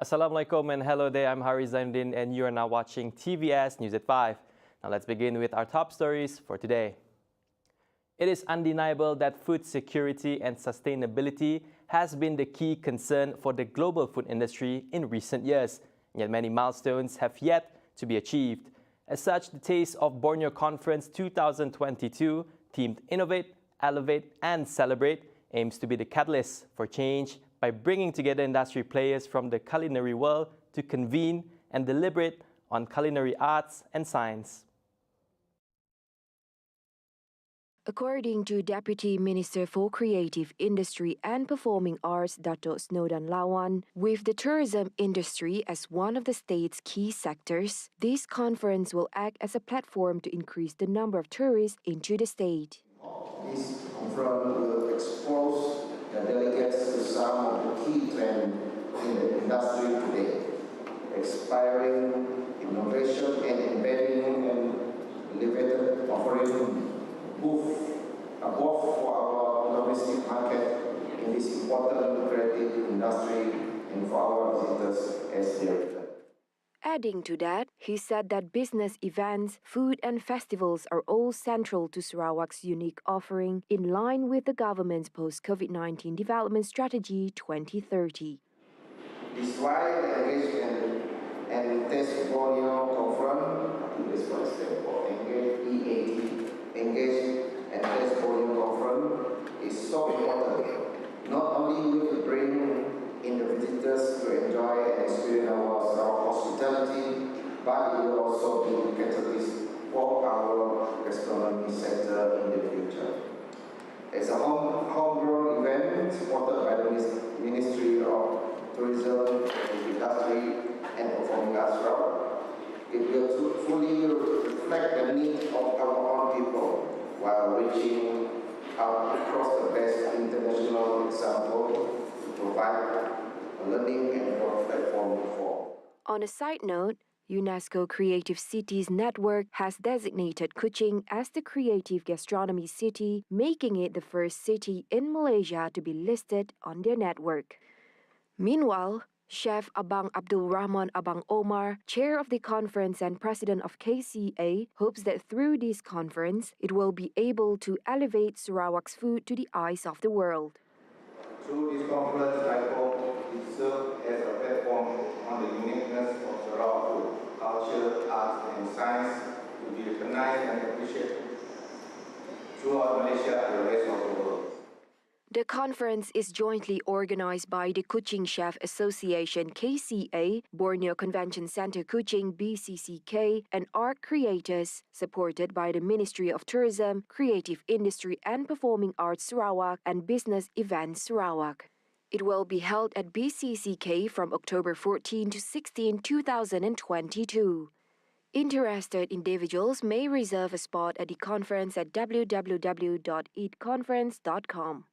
Assalamualaikum and hello there, I'm Hari Zainuddin and you are now watching TVS News at 5. Now let's begin with our top stories for today. It is undeniable that food security and sustainability has been the key concern for the global food industry in recent years, yet many milestones have yet to be achieved. As such, the Taste of Borneo Conference 2022, themed Innovate, Elevate and Celebrate, aims to be the catalyst for change by bringing together industry players from the culinary world to convene and deliberate on culinary arts and science. According to Deputy Minister for Creative Industry and Performing Arts, Dato' Snowdan Lawan, with the tourism industry as one of the state's key sectors, this conference will act as a platform to increase the number of tourists into the state. This conference will expose the delegates to some of the key trends in the industry today, inspiring innovation and embedding and elevated offering both for our domestic market in this important creative industry and for our visitors as they return. Adding to that, he said that business events, food and festivals are all central to Sarawak's unique offering in line with the government's post-COVID-19 development strategy 2030. This wide engagement and Taste Borneo Conference, this one stands for Engage, EAT, Engage and Taste Borneo Conference is so important. Not only will it bring in the visitors to enjoy and experience our hospitality, but it will also be a catalyst for our gastronomy sector in the future. As a homegrown event supported by the Ministry of Tourism, Industry and Performing Arts, it will fully reflect the needs of our own people while reaching out across the best international example to provide a learning and growth platform for. On a side note, UNESCO Creative Cities Network has designated Kuching as the creative gastronomy city, making it the first city in Malaysia to be listed on their network. Meanwhile, Chef Abang Abdul Rahman Abang Omar, chair of the conference and president of KCA, hopes that through this conference, it will be able to elevate Sarawak's food to the eyes of the world. Through this conference, I hope it serves as a platform on the uniqueness of Sarawak food, culture, arts and science to be recognized and appreciated throughout Malaysia and the rest of the world. The conference is jointly organized by the Kuching Chef Association KCA, Borneo Convention Center Kuching BCCK, and art creators, supported by the Ministry of Tourism, Creative Industry and Performing Arts Sarawak and Business Events Sarawak. It will be held at BCCK from October 14 to 16, 2022. Interested individuals may reserve a spot at the conference at www.eatconference.com.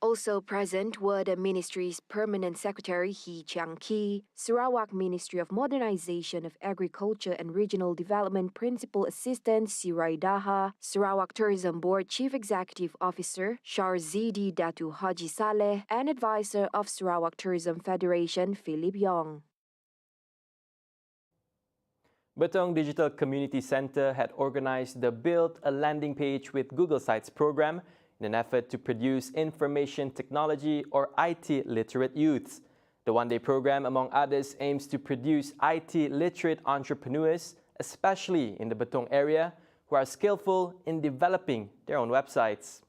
Also present were the Ministry's Permanent Secretary Hee Chiang Kee, Sarawak Ministry of Modernization of Agriculture and Regional Development Principal Assistant Sirai Daha, Sarawak Tourism Board Chief Executive Officer Sharzidi Datu Haji Saleh, and Advisor of Sarawak Tourism Federation Philip Yong. Betong Digital Community Centre had organized the Build a Landing Page with Google Sites program in an effort to produce information technology or IT literate youths. The one-day program, among others, aims to produce IT literate entrepreneurs, especially in the Betong area, who are skillful in developing their own websites.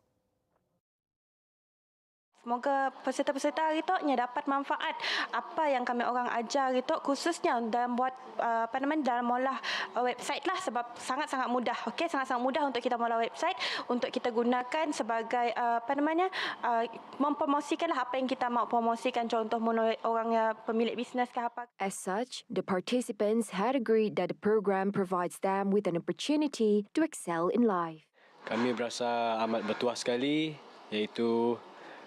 Semoga peserta-peserta hari tu dapat manfaat apa yang kami orang ajar hari tu, khususnya dalam buat dalam mula website lah, sebab sangat-sangat mudah. Okey, sangat-sangat mudah untuk kita mula website, untuk kita gunakan sebagai mempromosikanlah apa yang kita mahu promosikan, contoh orang pemilik bisnes ke apa. As such, the participants had agreed that the program provides them with an opportunity to excel in life. Kami berasa amat bertuah sekali, iaitu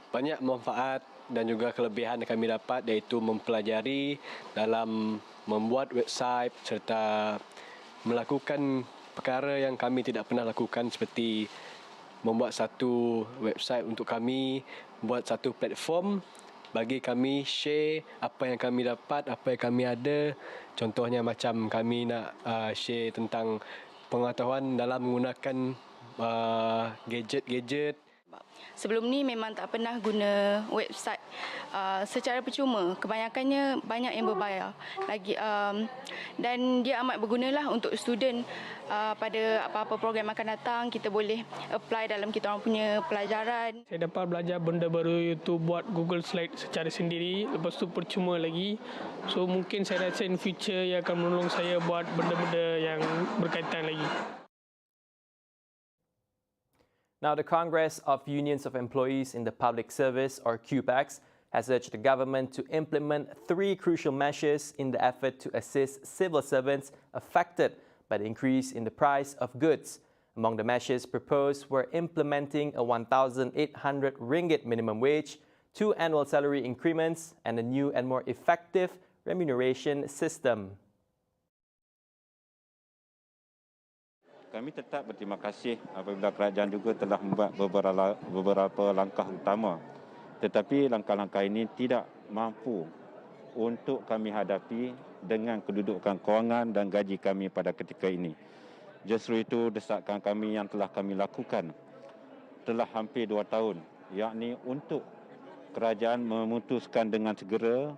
banyak manfaat dan juga kelebihan yang kami dapat, iaitu mempelajari dalam membuat website serta melakukan perkara yang kami tidak pernah lakukan seperti membuat satu website untuk kami, buat satu platform bagi kami share apa yang kami dapat, apa yang kami ada. Contohnya macam kami nak share tentang pengetahuan dalam menggunakan gadget-gadget. Sebelum ni memang tak pernah guna website secara percuma. Kebanyakannya banyak yang berbayar. Dan dia amat bergunalah untuk student pada apa-apa program akan datang. Kita boleh apply dalam kita orang punya pelajaran. Saya dapat belajar benda baru iaitu buat Google Slide secara sendiri. Lepas tu percuma lagi. So mungkin saya rasa in future ia akan menolong saya buat benda-benda yang berkaitan lagi. Now, the Congress of Unions of Employees in the Public Service, or CUEPACS, has urged the government to implement 3 crucial measures in the effort to assist civil servants affected by the increase in the price of goods. Among the measures proposed were implementing a 1,800 ringgit minimum wage, 2 annual salary increments, and a new and more effective remuneration system. Kami tetap berterima kasih apabila kerajaan juga telah membuat beberapa langkah utama. Tetapi langkah-langkah ini tidak mampu untuk kami hadapi dengan kedudukan kewangan dan gaji kami pada ketika ini. Justru itu desakan kami yang telah kami lakukan telah hampir 2 tahun, yakni untuk kerajaan memutuskan dengan segera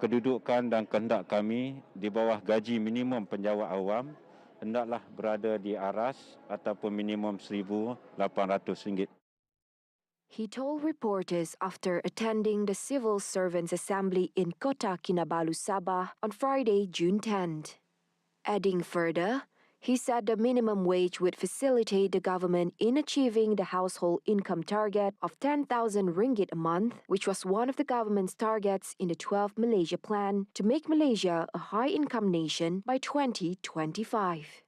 kedudukan dan kehendak kami di bawah gaji minimum penjawat awam hendaklah berada di aras ataupun minimum RM1,800. He told reporters after attending the Civil Servants Assembly in Kota Kinabalu, Sabah on Friday, June 10th. Adding further, he said the minimum wage would facilitate the government in achieving the household income target of 10,000 ringgit a month, which was one of the government's targets in the 12th Malaysia Plan to make Malaysia a high-income nation by 2025.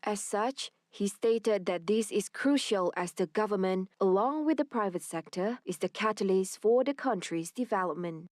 As such, he stated that this is crucial as the government, along with the private sector, is the catalyst for the country's development.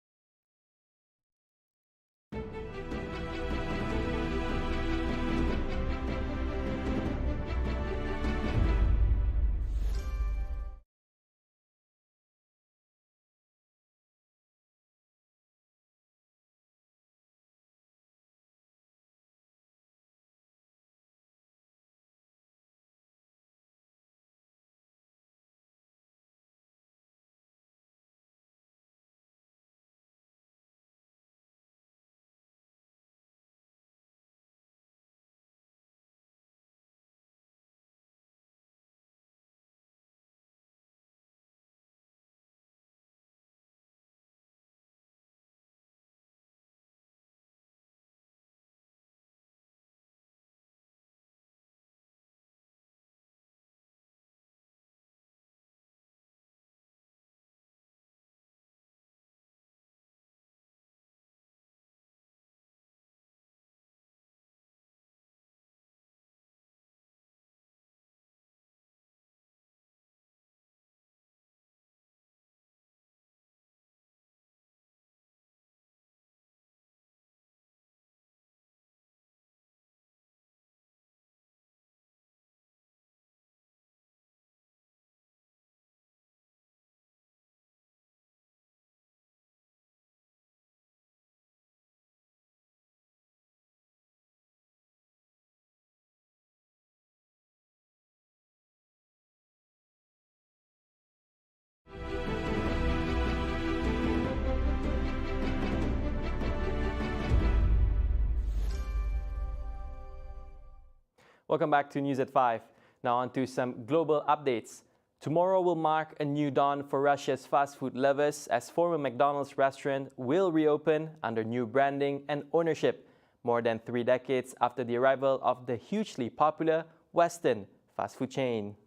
Welcome back to News at 5. Now on to some global updates. Tomorrow will mark a new dawn for Russia's fast food lovers as former McDonald's restaurant will reopen under new branding and ownership, more than 3 decades after the arrival of the hugely popular Western fast food chain.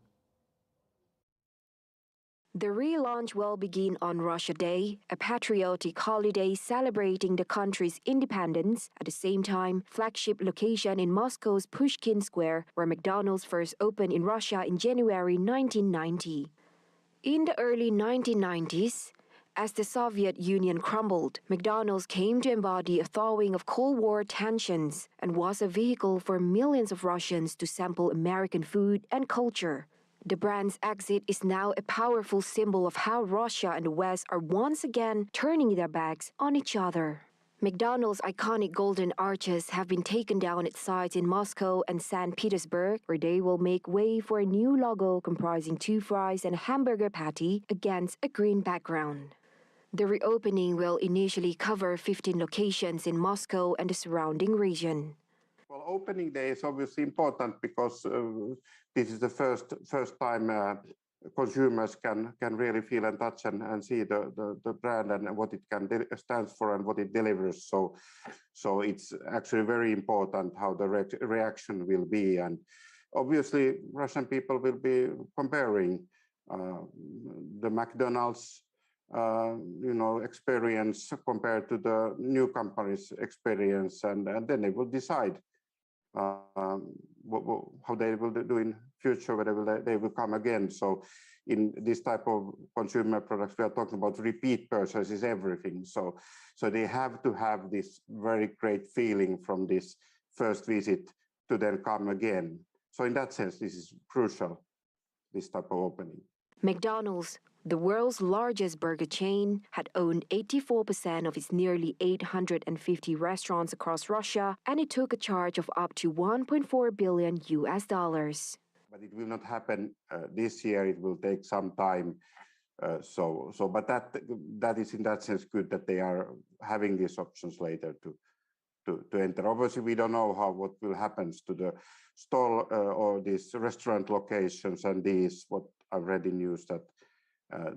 The relaunch will begin on Russia Day, a patriotic holiday celebrating the country's independence. At the same time, flagship location in Moscow's Pushkin Square, where McDonald's first opened in Russia in January 1990. In the early 1990s, As the Soviet Union crumbled, McDonald's came to embody a thawing of Cold War tensions and was a vehicle for millions of Russians to sample American food and culture. The brand's exit is now a powerful symbol of how Russia and the West are once again turning their backs on each other. McDonald's iconic golden arches have been taken down at sites in Moscow and St. Petersburg, where they will make way for a new logo comprising 2 fries and a hamburger patty against a green background. The reopening will initially cover 15 locations in Moscow and the surrounding region. Well, opening day is obviously important because this is the first time consumers can really feel and touch and see the brand and what it stands for and what it delivers. So it's actually very important how the reaction will be. And obviously, Russian people will be comparing the McDonald's experience compared to the new company's experience, and then they will decide how they will do in future, whether they will come again. So in this type of consumer products, we are talking about repeat purchase is everything. So they have to have this very great feeling from this first visit to then come again. So in that sense, this is crucial, this type of opening. McDonald's, the world's largest burger chain, had owned 84% of its nearly 850 restaurants across Russia, and it took a charge of up to $1.4 billion. But it will not happen this year. It will take some time. But that is in that sense good that they are having these options later to enter. Obviously, we don't know what will happen to the stall or these restaurant locations and what I've read in news that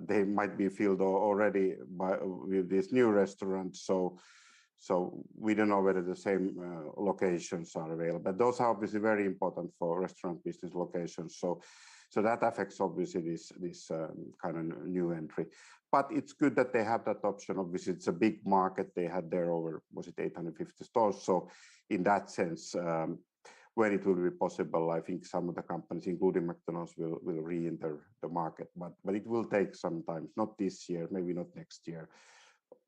they might be filled already with these new restaurants. So we don't know whether the same locations are available. But those are obviously very important for restaurant business locations. So that affects obviously this kind of new entry. But it's good that they have that option. Obviously, it's a big market. They had there over, was it 850 stores? So in that sense, when it will be possible, I think some of the companies, including McDonald's, will re-enter the market. But it will take some time, not this year, maybe not next year,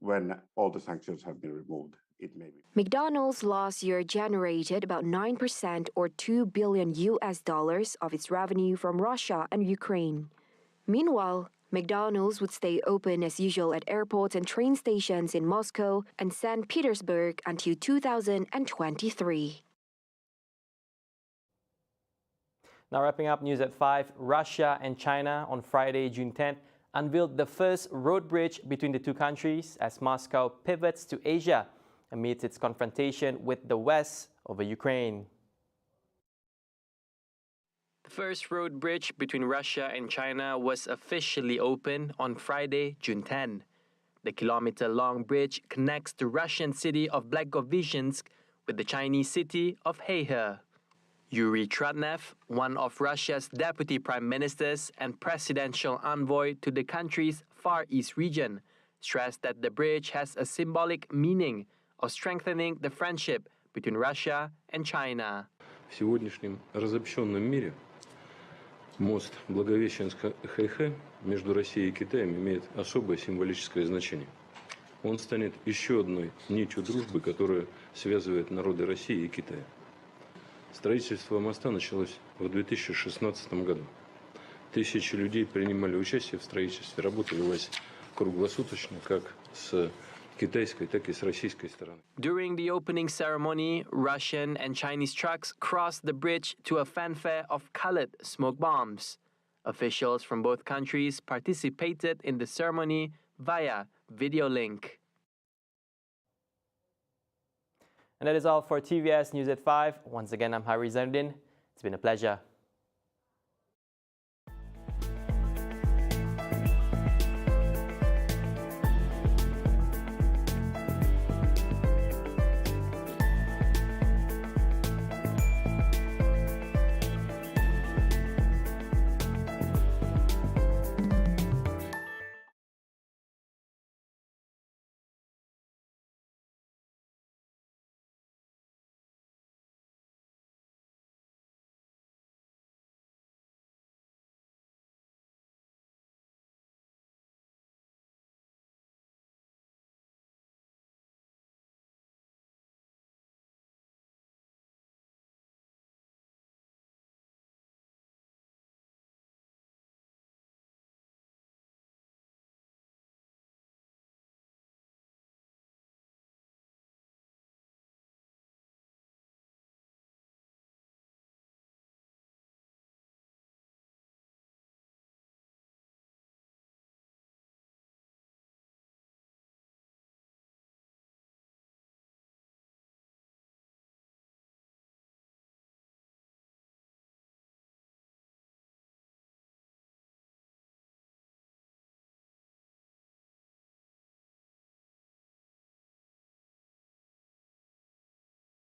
when all the sanctions have been removed. It may be. McDonald's last year generated about 9% or $2 billion of its revenue from Russia and Ukraine. Meanwhile, McDonald's would stay open as usual at airports and train stations in Moscow and St. Petersburg until 2023. Now wrapping up news at 5, Russia and China on Friday, June 10th, unveiled the first road bridge between the two countries as Moscow pivots to Asia amidst its confrontation with the West over Ukraine. The first road bridge between Russia and China was officially opened on Friday, June 10. The kilometer-long bridge connects the Russian city of Blagovizhinsk with the Chinese city of Heihe. Yuri Tratnev, one of Russia's deputy prime ministers and presidential envoy to the country's Far East region, stressed that the bridge has a symbolic meaning of strengthening the friendship between Russia and China. В сегодняшнем разобщенном мире мост Благовещенск-Heihe между Россией и Китаем имеет особое символическое значение. Он станет еще одной нитью дружбы, которая связывает народы России и Китая. Строительство моста началось в 2016 году. Тысячи людей принимали участие в строительстве. Работа велась круглосуточно, как с китайской, так и с российской стороны. During the opening ceremony, Russian and Chinese trucks crossed the bridge to a fanfare of colored smoke bombs. Officials from both countries participated in the ceremony via video link. And that is all for TVS News at 5. Once again, I'm Hari Zainuddin. It's been a pleasure.